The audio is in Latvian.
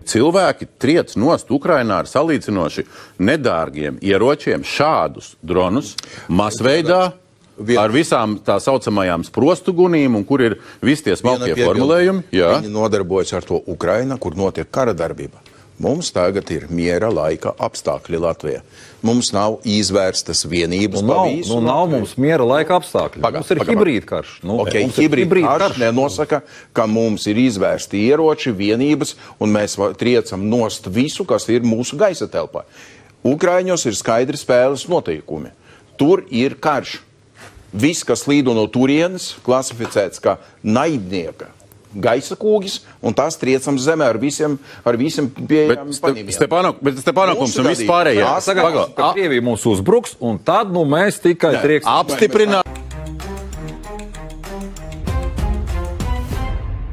cilvēki triec nost Ukrainā ar salīdzinoši nedārgiem ieročiem šādus dronus masveidā ar visām tā saucamajām sprostugunīm, un kur ir visi tie smalkie formulējumi. Viņi nodarbojas ar to Ukraina, kur notiek kara darbība. Mums tagad ir miera laika apstākļi Latvijā. Mums nav izvērstas vienības pa visu. Nav mums miera laika apstākļi. Mums ir hibrīd karš. Hibrīd karš nenosaka, ka mums ir izvērsti ieroči, vienības, un mēs triecam nost visu, kas ir mūsu gaisa telpā. Ukraiņos ir skaidri spēles noteikumi. Tur ir karš. Viss, kas līdo no turienes, klasificēts kā naidnieka gaisa kūgis, un tās triecam zemē ar visiem pieejām paņemiem. Bet Stepanokums un viss pārējais. Krievija mums uzbruks, un tad mēs tikai trieksim. Apstiprināt.